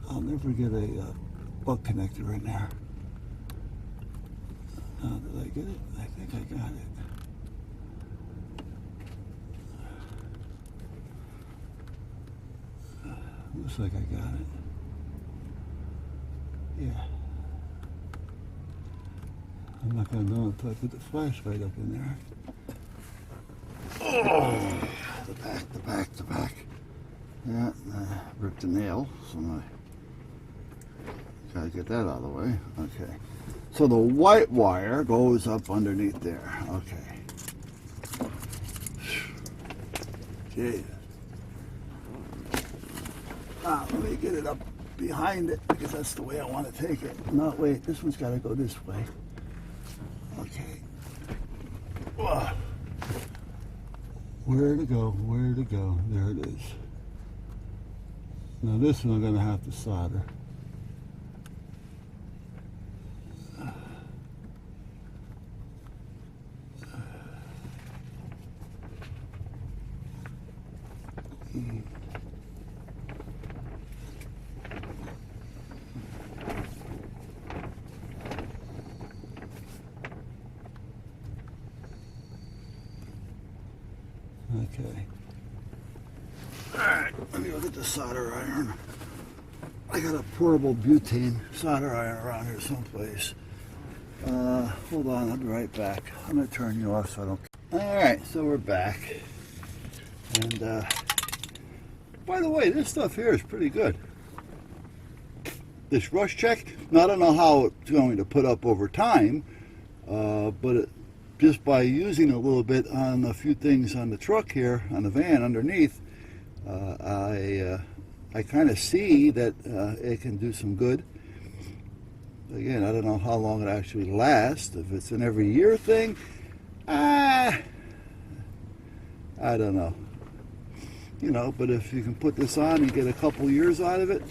I'll never get a butt connector in there. Did I get it? I think I got it. Looks like I got it. Yeah. I'm not going to know until I put the flashlight up in there. Oh, the back. Yeah, ripped the nail, so I gotta get that out of the way. Okay. So the white wire goes up underneath there. Okay. Jeez. Let me get it up behind it because that's the way I want to take it. No, wait, this one's got to go this way. Okay. Where to go? There it is. Now this one I'm going to have to solder. Okay. Alright, let me look at the solder iron. I got a portable butane solder iron around here someplace. Hold on, I'll be right back. I'm going to turn you off so I don't... Alright, so we're back. And, by the way, this stuff here is pretty good. This rush check, now I don't know how it's going to put up over time, but just by using a little bit on a few things on the truck here, on the van underneath, I kind of see that it can do some good. Again, I don't know how long it actually lasts. If it's an every year thing, I don't know. You know, but if you can put this on and get a couple years out of it,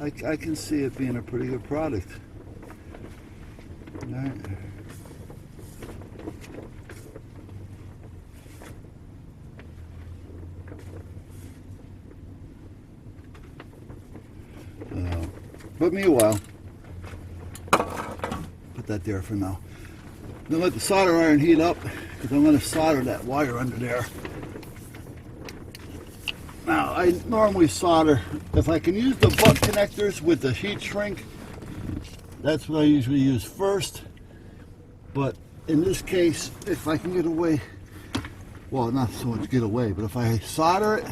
I can see it being a pretty good product. All right. But meanwhile, put that there for now. Then let the solder iron heat up because I'm going to solder that wire under there. Now, I normally solder, if I can use the butt connectors with the heat shrink, that's what I usually use first. But in this case, if I can get away, well, not so much get away, but if I solder it,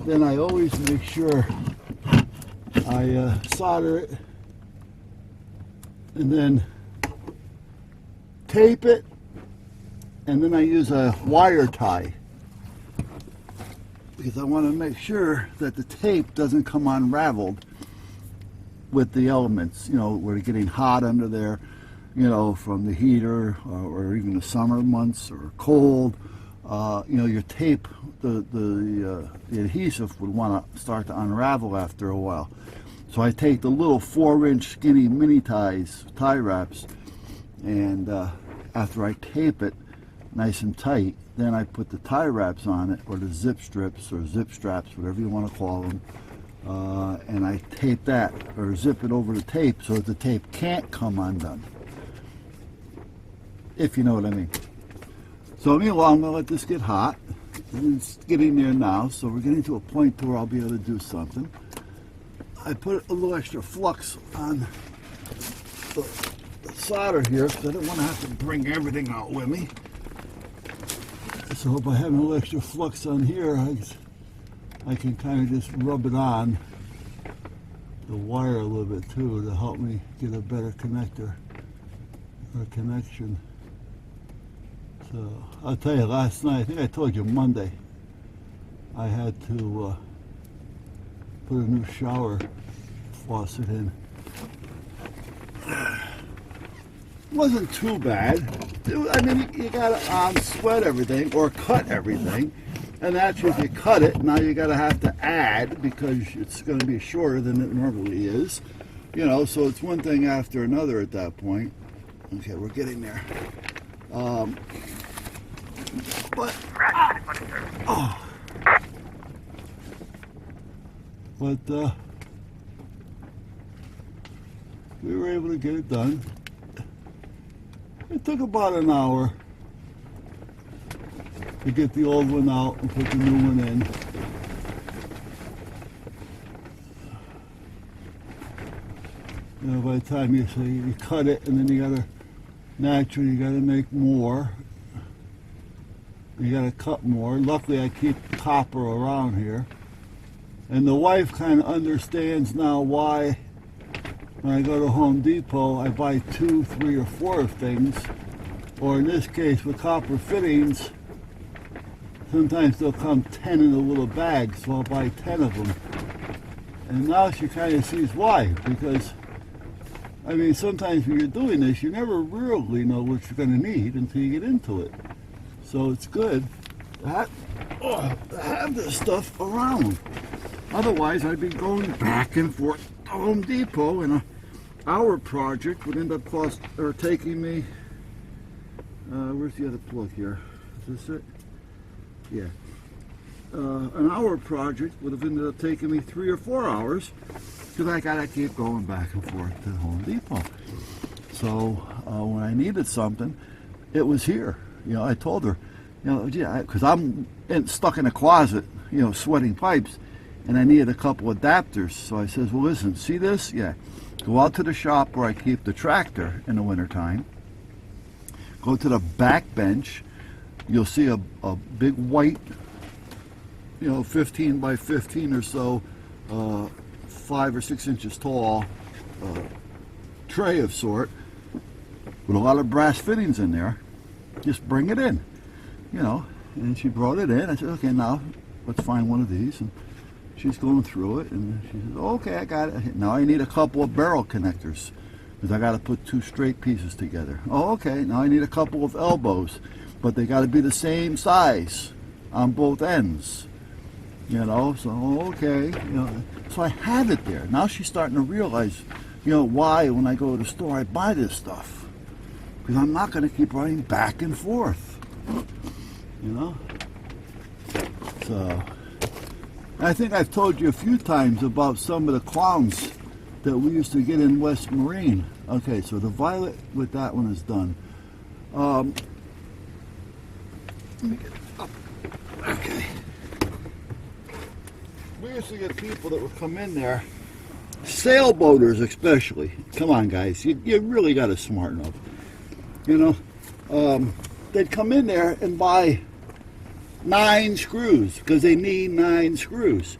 then I always make sure I solder it and then tape it, and then I use a wire tie because I want to make sure that the tape doesn't come unraveled with the elements. You know, we're getting hot under there, you know, from the heater or even the summer months or cold. You know, your tape, the adhesive would want to start to unravel after a while. So I take the little 4-inch skinny mini tie wraps, and after I tape it nice and tight, then I put the tie wraps on it, or the zip strips or zip straps, whatever you want to call them, and I tape that or zip it over the tape so that the tape can't come undone, if you know what I mean. So meanwhile, I'm going to let this get hot. It's getting there now, so we're getting to a point where I'll be able to do something. I put a little extra flux on the solder here because I don't want to have to bring everything out with me. So by having a little extra flux on here, I can kind of just rub it on the wire a little bit too to help me get a better connector or connection. So I'll tell you, last night, I think I told you Monday, I had to put a new shower faucet in. It wasn't too bad. I mean, you gotta sweat everything or cut everything, and actually if you cut it, now you gotta have to add because it's gonna be shorter than it normally is. You know, so it's one thing after another at that point. Okay, we're getting there. But we were able to get it done. It took about an hour to get the old one out and put the new one in. You know, by the time you cut it, and then you gotta naturally you gotta make more. You gotta cut more. Luckily, I keep copper around here, and the wife kind of understands now why. When I go to Home Depot, I buy 2, 3, or 4 things, or in this case with copper fittings, sometimes they'll come 10 in a little bag, so I'll buy 10 of them. And now she kind of sees why, because I mean, sometimes when you're doing this, you never really know what you're going to need until you get into it. So it's good to have this stuff around. Otherwise, I'd be going back and forth to Home Depot, and our project would end up taking me. Where's the other plug here? Is this it? Yeah. An hour project would have ended up taking me 3 or 4 hours, because I gotta keep going back and forth to Home Depot. So when I needed something, it was here. You know, I told her, you know, because I'm stuck in a closet, you know, sweating pipes, and I needed a couple adapters. So I says, well, listen, see this? Yeah. Go out to the shop where I keep the tractor in the wintertime. Go to the back bench. You'll see a big white, you know, 15 by 15 or so, 5 or 6 inches tall tray of sort with a lot of brass fittings in there. Just bring it in, you know. And she brought it in. I said, okay, now let's find one of these. And she's going through it, and she says, okay, I got it. Now I need a couple of barrel connectors, because I got to put 2 straight pieces together. Oh, okay, now I need a couple of elbows, but they got to be the same size on both ends. You know, so okay, you know, so I have it there. Now she's starting to realize, you know, why when I go to the store I buy this stuff, because I'm not going to keep running back and forth. You know, so I think I've told you a few times about some of the clowns that we used to get in West Marine. Okay, so the violet with that one is done. Let me get up. Okay. We used to get people that would come in there, sailboaters especially. Come on, guys, you really got to smarten up. You know, they'd come in there and buy 9 screws because they need 9 screws.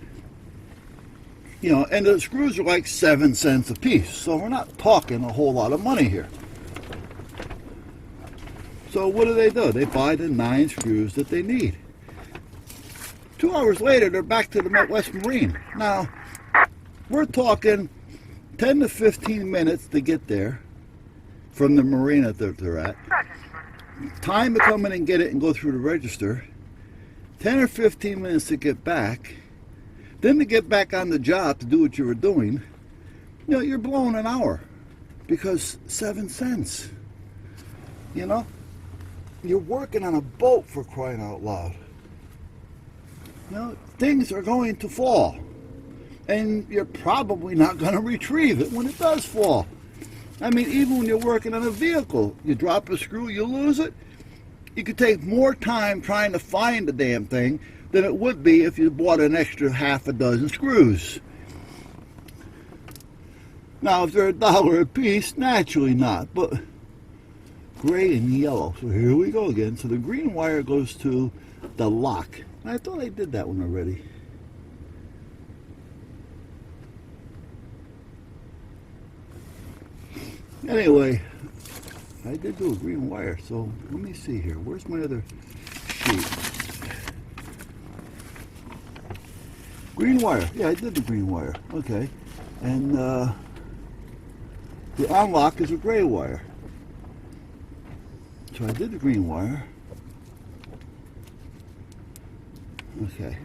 You know, and the screws are like 7 cents a piece, so we're not talking a whole lot of money here. So what do? They buy the 9 screws that they need. 2 hours later, they're back to the West Marine. Now, we're talking 10 to 15 minutes to get there from the marina that they're at. Time to come in and get it and go through the register. 10 or 15 minutes to get back. Then to get back on the job to do what you were doing. You know, you're blowing an hour because 7 cents. You know, you're working on a boat, for crying out loud. You know, things are going to fall, and you're probably not going to retrieve it when it does fall. I mean, even when you're working on a vehicle, you drop a screw, you lose it. You could take more time trying to find the damn thing than it would be if you bought an extra half a dozen screws. Now, if they're $1 a piece, naturally not, but gray and yellow. So here we go again. So the green wire goes to the lock. I thought I did that one already. Anyway, I did do a green wire, so let me see here. Where's my other sheet? Green wire. Yeah, I did the green wire. Okay. And the unlock is a gray wire. So I did the green wire. Okay.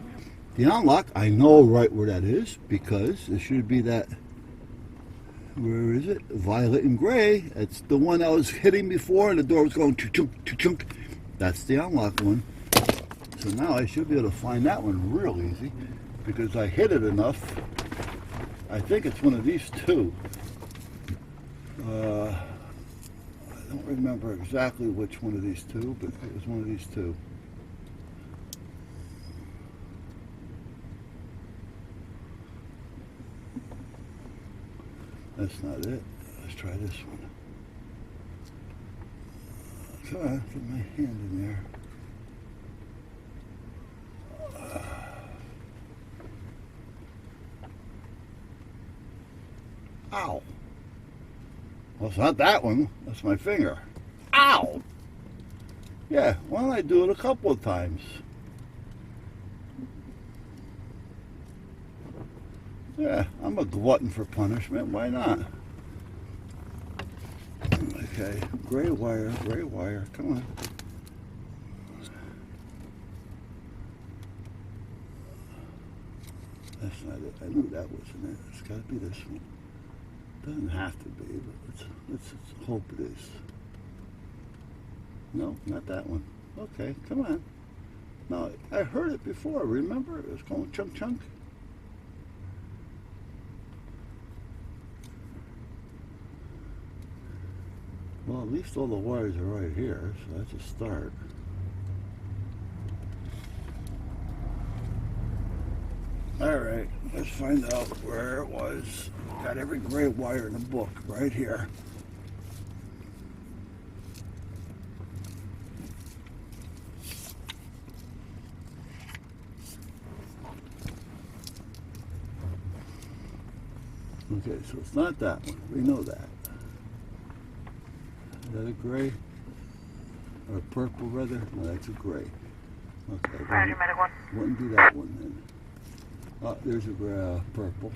The unlock, I know right where that is, because it should be that, where is it? Violet and gray. It's the one I was hitting before and the door was going chunk, chunk. That's the unlock one. So now I should be able to find that one real easy, because I hit it enough I think it's one of these two. I don't remember exactly which one of these two, but it was one of these two. That's not it. Let's try this one. Come on, get my hand in there. Ow. Well, it's not that one. That's my finger. Ow! Yeah, why don't I do it a couple of times? Yeah, I'm a glutton for punishment. Why not? Okay, gray wire, come on. That's not it. I knew that wasn't it. It's got to be this one. Doesn't have to be, but let's hope it is. No, not that one. Okay, come on. No, I heard it before. Remember? It was going chunk chunk. Well, at least all the wires are right here, so that's a start. Alright, let's find out where it was. Got every gray wire in the book right here. Okay, so it's not that one. We know that. Is that a gray? Or a purple, rather? No, that's a gray. Okay. Wouldn't be that one then. Oh, there's a purple.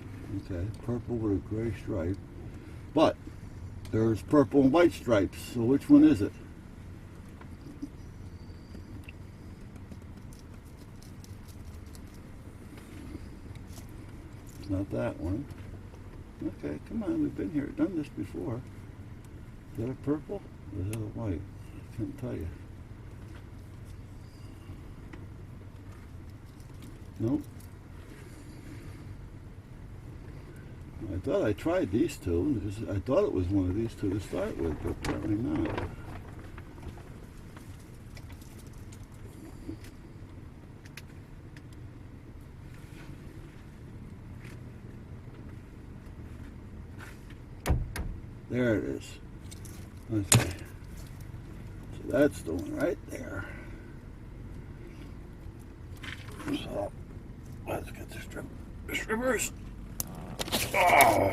Okay, purple with a gray stripe. But there's purple and white stripes. So which one is it? It's not that one. Okay, come on. We've been here, done this before. Is that a purple or is that a white? I can't tell you. Nope. I thought I tried these two. I thought it was one of these two to start with, but apparently not. There it is. Okay. So that's the one right there. So let's get the strippers. Oh.